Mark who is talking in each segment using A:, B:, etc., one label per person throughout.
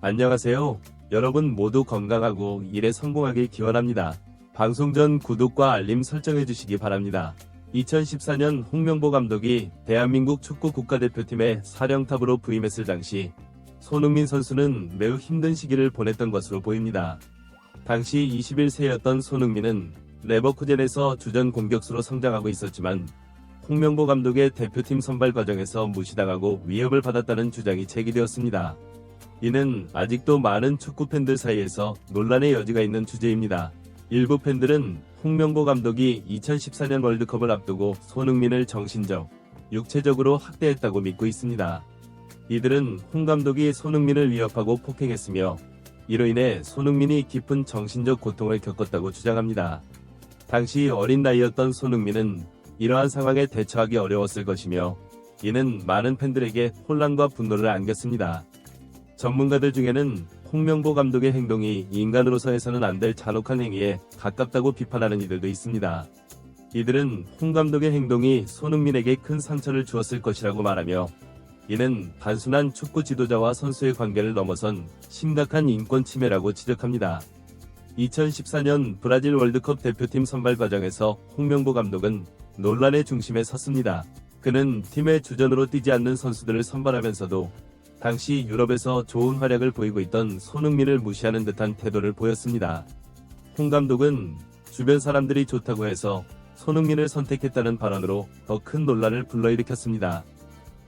A: 안녕하세요. 여러분 모두 건강하고 일에 성공하길 기원합니다. 방송 전 구독과 알림 설정해 주시기 바랍니다. 2014년 홍명보 감독이 대한민국 축구 국가대표팀의 사령탑으로 부임했을 당시 손흥민 선수는 매우 힘든 시기를 보냈던 것으로 보입니다. 당시 21세였던 손흥민은 레버쿠젠에서 주전 공격수로 성장하고 있었지만 홍명보 감독의 대표팀 선발 과정에서 무시당하고 위협을 받았다는 주장이 제기되었습니다. 이는 아직도 많은 축구 팬들 사이에서 논란의 여지가 있는 주제입니다. 일부 팬들은 홍명보 감독이 2014년 월드컵을 앞두고 손흥민을 정신적, 육체적으로 학대했다고 믿고 있습니다. 이들은 홍 감독이 손흥민을 위협하고 폭행했으며 이로 인해 손흥민이 깊은 정신적 고통을 겪었다고 주장합니다. 당시 어린 나이였던 손흥민은 이러한 상황에 대처하기 어려웠을 것이며 이는 많은 팬들에게 혼란과 분노를 안겼습니다. 전문가들 중에는 홍명보 감독의 행동이 인간으로서 해서는 안 될 잔혹한 행위에 가깝다고 비판하는 이들도 있습니다. 이들은 홍 감독의 행동이 손흥민에게 큰 상처를 주었을 것이라고 말하며 이는 단순한 축구 지도자와 선수의 관계를 넘어선 심각한 인권 침해라고 지적합니다. 2014년 브라질 월드컵 대표팀 선발 과정에서 홍명보 감독은 논란의 중심에 섰습니다. 그는 팀의 주전으로 뛰지 않는 선수들을 선발하면서도 당시 유럽에서 좋은 활약을 보이고 있던 손흥민을 무시하는 듯한 태도를 보였습니다. 홍 감독은 주변 사람들이 좋다고 해서 손흥민을 선택했다는 발언으로 더 큰 논란을 불러일으켰습니다.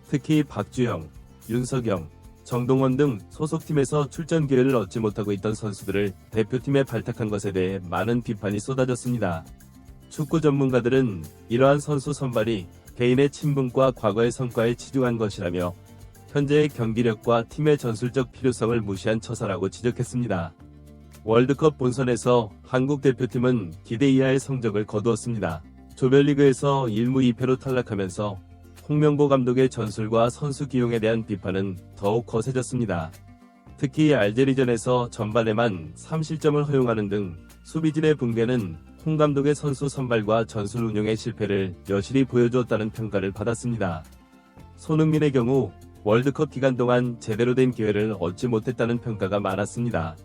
A: 특히 박주영, 윤석영, 정동원 등 소속팀에서 출전 기회를 얻지 못하고 있던 선수들을 대표팀에 발탁한 것에 대해 많은 비판이 쏟아졌습니다. 축구 전문가들은 이러한 선수 선발이 개인의 친분과 과거의 성과에 치중한 것이라며 현재의 경기력과 팀의 전술적 필요성을 무시한 처사라고 지적했습니다. 월드컵 본선에서 한국 대표팀은 기대 이하의 성적을 거두었습니다. 조별리그에서 1무 2패로 탈락하면서 홍명보 감독의 전술과 선수 기용에 대한 비판은 더욱 거세졌습니다. 특히 알제리전에서 전반에만 3실점을 허용하는 등 수비진의 붕괴는 홍 감독의 선수 선발과 전술 운용의 실패를 여실히 보여주었다는 평가를 받았습니다. 손흥민의 경우 월드컵 기간 동안 제대로 된 기회를 얻지 못했다는 평가가 많았습니다.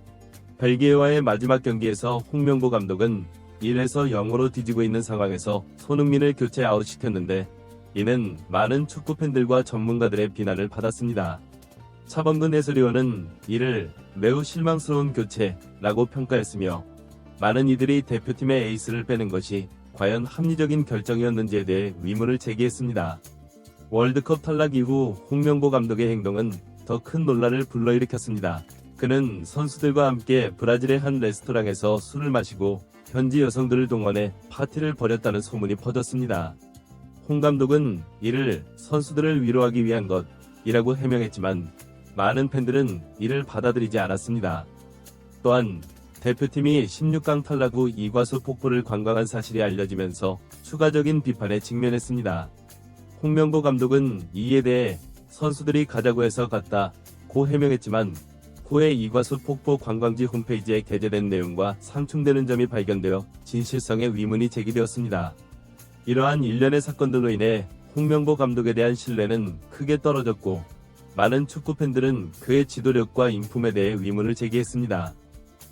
A: 벨기에와의 마지막 경기에서 홍명보 감독은 1에서 0으로 뒤지고 있는 상황에서 손흥민을 교체 아웃시켰는데 이는 많은 축구 팬들과 전문가들의 비난을 받았습니다. 차범근 해설위원은 이를 매우 실망스러운 교체라고 평가했으며 많은 이들이 대표팀의 에이스를 빼는 것이 과연 합리적인 결정이었는지에 대해 의문을 제기했습니다. 월드컵 탈락 이후 홍명보 감독의 행동은 더 큰 논란을 불러일으켰습니다. 그는 선수들과 함께 브라질의 한 레스토랑에서 술을 마시고 현지 여성들을 동원해 파티를 벌였다는 소문이 퍼졌습니다. 홍 감독은 이를 선수들을 위로하기 위한 것이라고 해명했지만 많은 팬들은 이를 받아들이지 않았습니다. 또한 대표팀이 16강 탈락 후 이과수 폭포를 관광한 사실이 알려지면서 추가적인 비판에 직면했습니다. 홍명보 감독은 이에 대해 선수들이 가자고 해서 갔다고 해명했지만 후에 이과수 폭포 관광지 홈페이지에 게재된 내용과 상충되는 점이 발견되어 진실성에 의문이 제기되었습니다. 이러한 일련의 사건들로 인해 홍명보 감독에 대한 신뢰는 크게 떨어졌고 많은 축구 팬들은 그의 지도력과 인품에 대해 의문을 제기했습니다.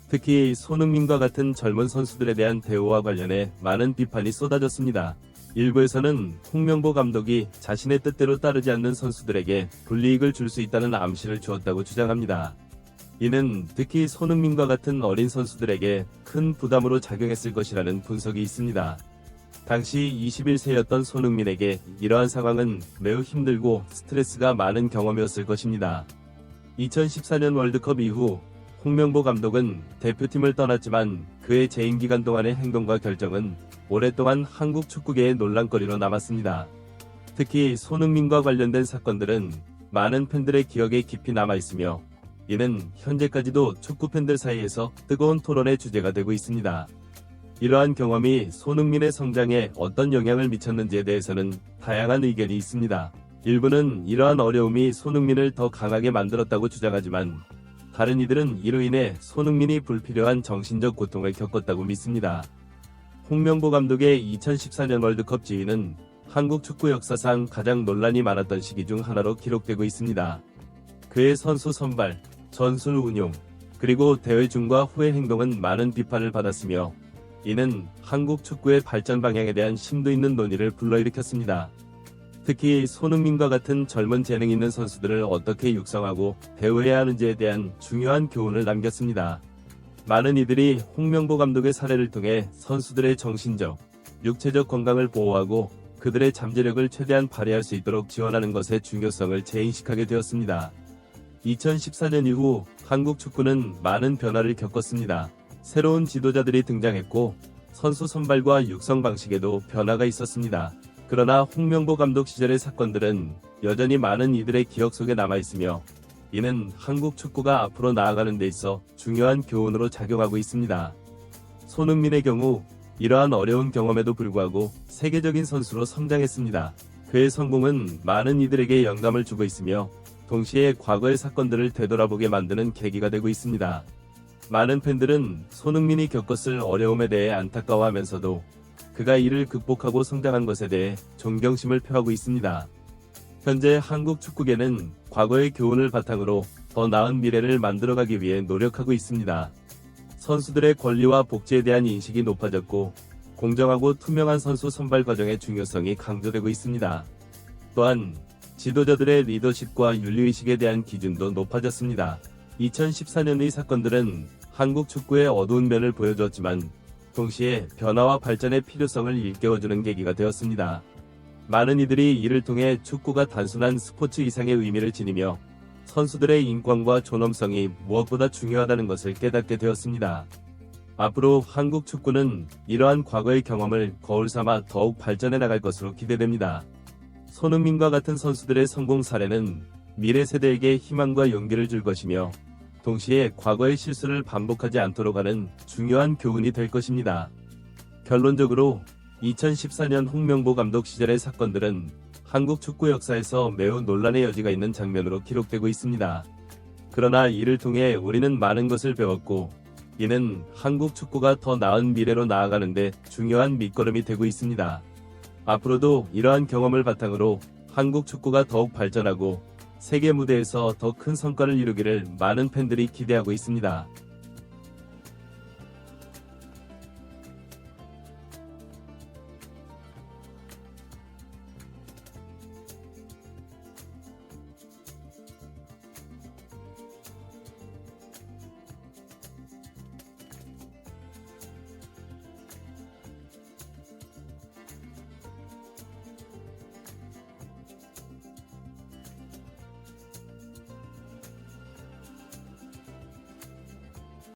A: 특히 손흥민과 같은 젊은 선수들에 대한 대우와 관련해 많은 비판이 쏟아졌습니다. 일부에서는 홍명보 감독이 자신의 뜻대로 따르지 않는 선수들에게 불이익을 줄 수 있다는 암시를 주었다고 주장합니다. 이는 특히 손흥민과 같은 어린 선수들에게 큰 부담으로 작용했을 것이라는 분석이 있습니다. 당시 21세였던 손흥민에게 이러한 상황은 매우 힘들고 스트레스가 많은 경험이었을 것입니다. 2014년 월드컵 이후 홍명보 감독은 대표팀을 떠났지만 그의 재임 기간 동안의 행동과 결정은 오랫동안 한국 축구계의 논란거리로 남았습니다. 특히 손흥민과 관련된 사건들은 많은 팬들의 기억에 깊이 남아있으며 이는 현재까지도 축구 팬들 사이에서 뜨거운 토론의 주제가 되고 있습니다. 이러한 경험이 손흥민의 성장에 어떤 영향을 미쳤는지에 대해서는 다양한 의견이 있습니다. 일부는 이러한 어려움이 손흥민을 더 강하게 만들었다고 주장하지만 다른 이들은 이로 인해 손흥민이 불필요한 정신적 고통을 겪었다고 믿습니다. 홍명보 감독의 2014년 월드컵 지휘는 한국 축구 역사상 가장 논란이 많았던 시기 중 하나로 기록되고 있습니다. 그의 선수 선발, 전술 운용, 그리고 대회 중과 후의 행동은 많은 비판을 받았으며 이는 한국 축구의 발전 방향에 대한 심도 있는 논의를 불러일으켰습니다. 특히 손흥민과 같은 젊은 재능 있는 선수들을 어떻게 육성하고 대우해야 하는지에 대한 중요한 교훈을 남겼습니다. 많은 이들이 홍명보 감독의 사례를 통해 선수들의 정신적, 육체적 건강을 보호하고 그들의 잠재력을 최대한 발휘할 수 있도록 지원하는 것의 중요성을 재인식하게 되었습니다. 2014년 이후 한국 축구는 많은 변화를 겪었습니다. 새로운 지도자들이 등장했고 선수 선발과 육성 방식에도 변화가 있었습니다. 그러나 홍명보 감독 시절의 사건들은 여전히 많은 이들의 기억 속에 남아있으며 이는 한국 축구가 앞으로 나아가는 데 있어 중요한 교훈으로 작용하고 있습니다. 손흥민의 경우 이러한 어려운 경험에도 불구하고 세계적인 선수로 성장했습니다. 그의 성공은 많은 이들에게 영감을 주고 있으며 동시에 과거의 사건들을 되돌아보게 만드는 계기가 되고 있습니다. 많은 팬들은 손흥민이 겪었을 어려움에 대해 안타까워하면서도 그가 이를 극복하고 성장한 것에 대해 존경심을 표하고 있습니다. 현재 한국 축구계는 과거의 교훈을 바탕으로 더 나은 미래를 만들어가기 위해 노력하고 있습니다. 선수들의 권리와 복지에 대한 인식이 높아졌고 공정하고 투명한 선수 선발 과정의 중요성이 강조되고 있습니다. 또한 지도자들의 리더십과 윤리의식에 대한 기준도 높아졌습니다. 2014년의 사건들은 한국 축구의 어두운 면을 보여주었지만 동시에 변화와 발전의 필요성을 일깨워주는 계기가 되었습니다. 많은 이들이 이를 통해 축구가 단순한 스포츠 이상의 의미를 지니며 선수들의 인권과 존엄성이 무엇보다 중요하다는 것을 깨닫게 되었습니다. 앞으로 한국 축구는 이러한 과거의 경험을 거울 삼아 더욱 발전해 나갈 것으로 기대됩니다. 손흥민과 같은 선수들의 성공 사례는 미래 세대에게 희망과 용기를 줄 것이며 동시에 과거의 실수를 반복하지 않도록 하는 중요한 교훈이 될 것입니다. 결론적으로 2014년 홍명보 감독 시절의 사건들은 한국 축구 역사에서 매우 논란의 여지가 있는 장면으로 기록되고 있습니다. 그러나 이를 통해 우리는 많은 것을 배웠고 이는 한국 축구가 더 나은 미래로 나아가는 데 중요한 밑거름이 되고 있습니다. 앞으로도 이러한 경험을 바탕으로 한국 축구가 더욱 발전하고 세계 무대에서 더 큰 성과를 이루기를 많은 팬들이 기대하고 있습니다.